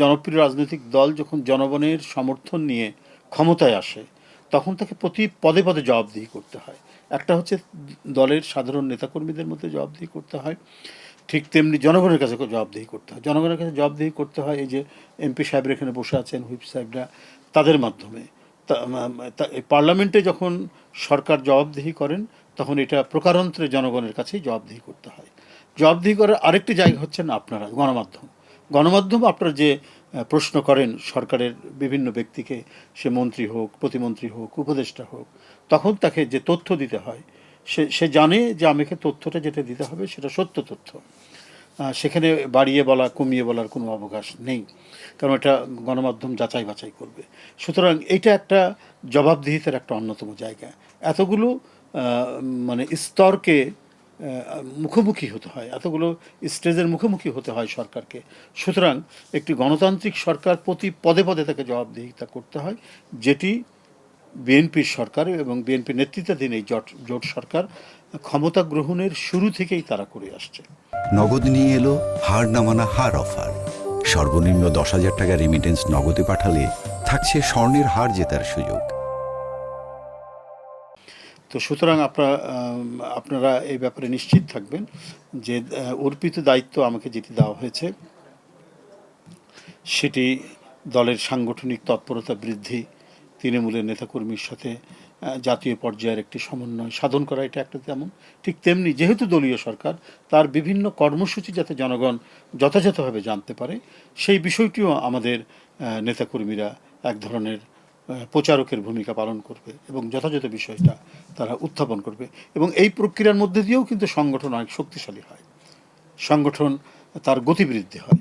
জনপ্রিয় রাজনৈতিক দল যখন জনগণের সমর্থন নিয়ে ক্ষমতায় আসে তখন তাকে প্রতি পদে পদে জবাবদিহি করতে হয়। একটা হচ্ছে দলের সাধারণ নেতাকর্মীদের মধ্যে জবাবদিহি করতে হয়, ঠিক তেমনি জনগণের কাছে জবাবদিহি করতে হয়। জনগণের কাছে জবাবদিহি করতে হয় এই যে এমপি সাহেবরা এখানে বসে আছেন, হুইপ সাহেবরা, তাদের মাধ্যমে। এই পার্লামেন্টে যখন সরকার জবাবদিহি করেন তখন এটা প্রকারান্তরে জনগণের কাছেই জবাবদিহি করতে হয়। জবাবদিহি করার আরেকটি জায়গা হচ্ছেন আপনারা, গণমাধ্যম। গণমাধ্যম আপনারা যে প্রশ্ন করেন সরকারের বিভিন্ন ব্যক্তিকে, সে মন্ত্রী হোক, প্রতিমন্ত্রী হোক, উপদেষ্টা হোক, তখন তাকে যে তথ্য দিতে হয় সে সে জানে যে আমাকে তথ্যটা যেটা দিতে হবে সেটা সত্য তথ্য। সেখানে বাড়িয়ে বলা, কমিয়ে বলার কোনো অবকাশ নেই, কারণ এটা গণমাধ্যম যাচাই বাছাই করবে। সুতরাং এইটা একটা জবাবদিহিতার একটা অন্যতম জায়গা। এতগুলো মানে স্তরকে মুখোমুখি হতে হয়, এতগুলো স্টেজের মুখোমুখি হতে হয় সরকারকে। সুতরাং একটি গণতান্ত্রিক সরকার প্রতি পদে পদে তাকে জবাবদিহিতা করতে হয়, যেটি বিএনপির সরকার এবং বিএনপি নেতৃত্বাধীন এই জোট সরকার ক্ষমতা গ্রহণের শুরু থেকেই তারা করে আসছে। নগদ নিয়ে এলো হার না মানা হার অফার। সর্বনিম্ন 10,000 টাকা রেমিটেন্স নগদে পাঠালে থাকছে স্বর্ণের হার জেতার সুযোগ। তো সুতরাং আপনারা এই ব্যাপারে নিশ্চিত থাকবেন যে অর্পিত দায়িত্ব আমাকে যেটি দেওয়া হয়েছে সেটি দলের সাংগঠনিক তৎপরতা বৃদ্ধি, তৃণমূলের নেতাকর্মীর সাথে জাতীয় পর্যায়ের একটি সমন্বয় সাধন করা, এটা একটা তেমন। ঠিক তেমনি যেহেতু দলীয় সরকার, তার বিভিন্ন কর্মসূচি যাতে জনগণ যথাযথভাবে জানতে পারে সেই বিষয়টিও আমাদের নেতাকর্মীরা এক ধরনের প্রচারকের ভূমিকা পালন করবে এবং যথাযথ বিষয়টা তারা উত্থাপন করবে। এবং এই প্রক্রিয়ার মধ্যে দিয়েও কিন্তু সংগঠন অনেক শক্তিশালী হয়, সংগঠন তার গতিবৃদ্ধি হয়।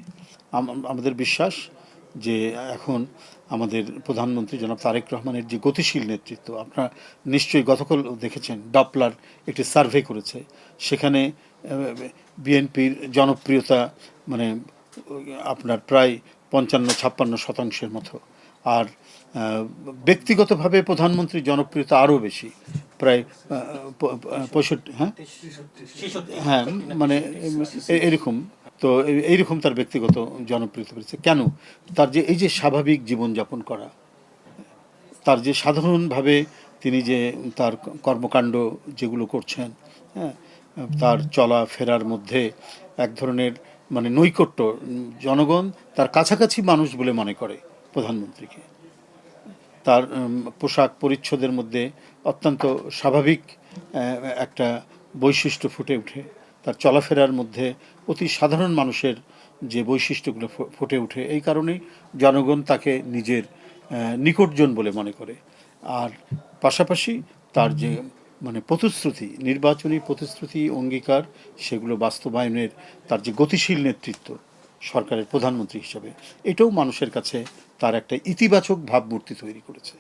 আমাদের বিশ্বাস যে এখন আমাদের প্রধানমন্ত্রী জনাব তারেক রহমানের যে গতিশীল নেতৃত্ব, আপনারা নিশ্চয়ই গতকাল দেখেছেন ডপলার একটি সার্ভে করেছে, সেখানে বিএনপির জনপ্রিয়তা মানে আপনার প্রায় 55-56% মতো। আর ব্যক্তিগতভাবে প্রধানমন্ত্রীর জনপ্রিয়তা আরও বেশি, প্রায় 65, হ্যাঁ হ্যাঁ, মানে এরকম। তো এইরকম তার ব্যক্তিগত জনপ্রিয়তা বেড়েছে কেন? তার যে এই যে স্বাভাবিক জীবনযাপন করা, তার যে সাধারণভাবে তিনি যে তার কর্মকাণ্ড যেগুলো করছেন, হ্যাঁ, তার চলাফেরার মধ্যে এক ধরনের মানে নৈকট্য, জনগণ তার কাছাকাছি মানুষ বলে মনে করে প্রধানমন্ত্রীকে। তার পোশাক পরিচ্ছদের মধ্যে অত্যন্ত স্বাভাবিক একটা বৈশিষ্ট্য ফুটে ওঠে, তার চলাফেরার মধ্যে অতি সাধারণ মানুষের যে বৈশিষ্ট্যগুলো ফুটে ওঠে। এই কারণেই জনগণ তাকে নিজের নিকটজন বলে মনে করে। আর পাশাপাশি তার যে মানে প্রতিশ্রুতি, নির্বাচনী প্রতিশ্রুতি, অঙ্গীকার, সেগুলো বাস্তবায়নের তার যে গতিশীল নেতৃত্ব সরকারের প্রধানমন্ত্রী হিসাবে, এটাও মানুষের কাছে তার একটা ইতিবাচক ভাবমূর্তি তৈরি করেছে।